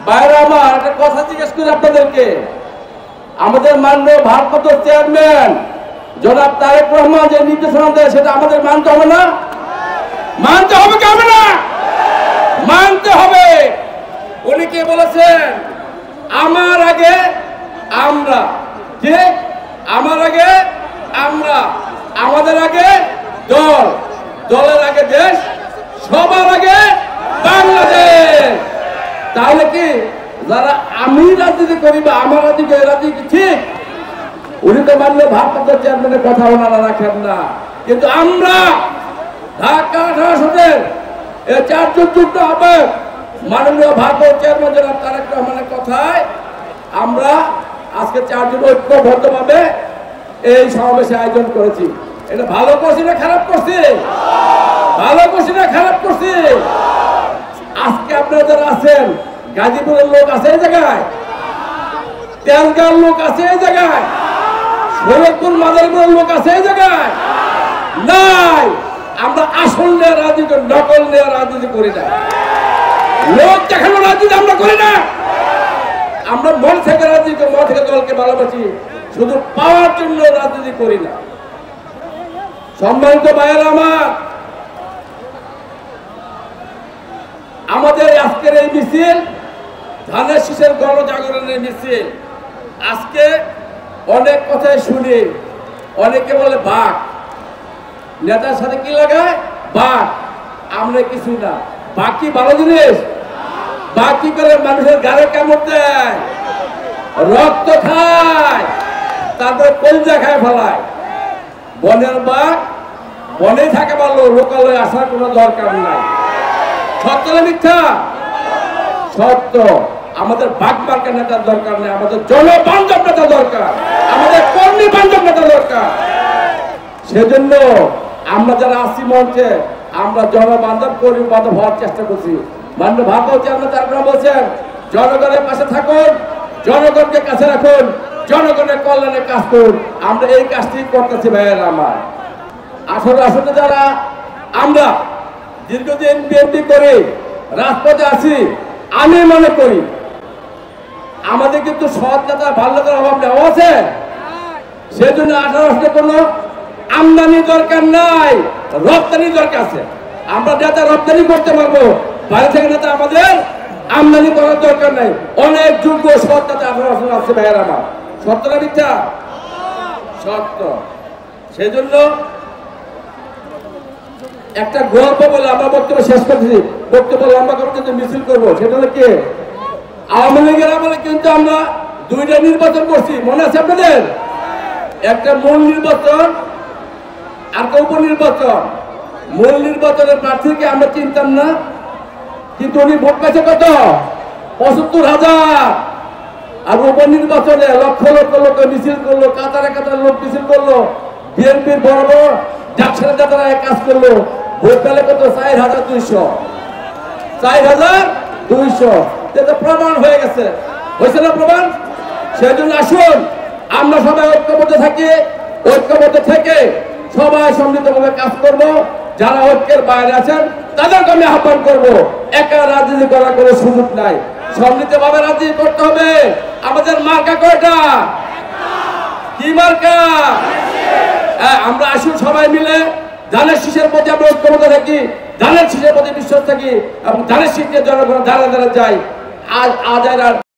বাইরে আমার একটা কথা জিজ্ঞেস করি আপনাদেরকে, আমাদের মাননীয় ভারপ্রাপ্ত চেয়ারম্যান জনাব তারেক রহমান যে নির্দেশনা দেয় সেটা আমাদের মানতে হবে না? মানতে হবে কি হবে না? মানতে হবে। উনি কে বলেছেন? আমার আগে আমরা, যে আমার আগে আমরা, আমাদের আগে দল, দলের আগে দেশ, সবার আগে বাংলাদেশ। তাহলে কি যারা আমি রাজনীতি করি বা আমার রাজনীতি ঠিক? উনি তো মানলে ভারপ্রাপ্ত চেয়ারম্যানের কথা ওনারা রাখেন না, কিন্তু আমরা ঢাকা 18 এই 4 জন যুক্ত হবে মাননীয় ভারপ্রাপ্ত চেয়ারম্যান জনাব তারেক রহমানের কথায় আমরা আজকে 4 জন ঐক্যবদ্ধভাবে এই সমাবেশে আয়োজন করেছি। এটা ভালো করছি না খারাপ করছি? ভালো করছি না খারাপ করছি? আজকে আপনারা যারা আছেন, গাজীপুরের লোক আছে এই জায়গায়, তেলগাঁর লোক আছে এই জায়গায়, শরীয়তপুর মাদারীপুরের লোক আছে এই জায়গায় নাই। আমরা আসল নেওয়া রাজনীতি, নকল নেওয়া রাজনীতি করি না, লোক দেখানো রাজনীতি আমরা করি না। আমরা মন থেকে রাজনীতি, মন থেকে দলকে ভালোবাসি, শুধু পাওয়ার জন্য রাজনীতি করি না। সম্মানিত ভাইয়েরা আমার, আমাদের আজকের এই মিছিল ধানের শীষের গণজাগরণের মিছিল। আজকে অনেক কথাই শুনি, অনেকে বলে বাঘ, নেতার সাথে কি লাগায় বাঘ। আমরা কিছু না। বাঘ কি ভালো জিনিস? বাঘ কি করে মানুষের গাড়ে কামড় দেয়, রক্ত খায়, তারপরে কলিজা খায় ফেলায়। বনের বাঘ বনে থাকে, ভালো লোকালয়ে আসার কোনো দরকার নাই। সত্য না মিথ্যা? সত্য। আমাদের বাঘ মার্কা নেতার দরকার নেই, আমাদের জনবান্ধব নেতা দরকার, আমাদের কর্মী বান্ধব নেতা দরকার। সেজন্য আমরা যারা আসি মঞ্চে, আমরা জনবান্ধব কর্মী বান্ধব হওয়ার চেষ্টা করছি। মাননীয় ভারপ্রাপ্ত চেয়ারম্যান তারেক রহমান বলছেন, জনগণের পাশে থাকুন, জনগণকে কাছে রাখুন, জনগণের কল্যাণে কাজ করুন। আমরা এই কাজটি করতেছি ভাইয়েরা আমার। 18 আসনে যারা আমরা দীর্ঘদিন বিএনপি করে রাজপথে আছি, আমি মনে করি আমাদের কিন্তু সৎ নেতা ভালো নেতার অভাব নেই আছে। সেজন্য 18 আসনে কোনো আমদানি দরকার নাই, রপ্তানি দরকার আছে। আমরা নেতা রপ্তানি করতে পারবো, বাইরে থেকে নেতা আমাদের আমদানি করার দরকার নাই। অনেক যোগ্য সৎ নেতা 18 আসনে আছে ভাইয়েরা আমার। সত্য না মিথ্যা? সত্য। সেজন্য একটা গল্প বলে আমরা বক্তব্য শেষ করছি। বক্তব্য লম্বা করে কিন্তু মিছিল করবো। সেটা হলো কি, আওয়ামী লীগের আমলে কিন্তু আমরা 2টা নির্বাচন করছি, মনে আছে আপনাদের? একটা মূল নির্বাচন আর উপনির্বাচন। মূল নির্বাচনের প্রার্থীকে আমরা চিনতাম না, কিন্তু উনি ভোট পেয়েছে কত? 75,000। আর উপনির্বাচনে লক্ষ লক্ষ লোক মিছিল করলো, কাতারে কাতারে লোক মিছিল করলো, বিএনপির বড় বড় ডাক্তারের নেতারা কাজ করলো। ভোট পেলে কত? 4,200। 4,200। এটা প্রমাণ হয়ে গেছে, হয়েছে না প্রমাণ? সেজন্য আসুন আমরা সবাই ঐক্যবদ্ধ থাকি, ঐক্যবদ্ধ থেকে সবাই সম্মিলিতভাবে কাজ করব। যারা ঐক্যের বাইরে আছেন তাদেরকে আমি আহ্বান করবো, একা রাজনীতি করার কোনো সুযোগ নাই, সম্মিলিতভাবে রাজনীতি করতে হবে। আমাদের মার্কা কয়টা? কি মার্কা? আমরা আসুন সবাই মিলে ধানের শীষের প্রতি আমরা ঐক্যবদ্ধ থাকি, ধানের শীষের প্রতি বিশ্বাস থাকি এবং ধানের শীষ নিয়ে জনগণ ধারা ধারা যাই। আজ আর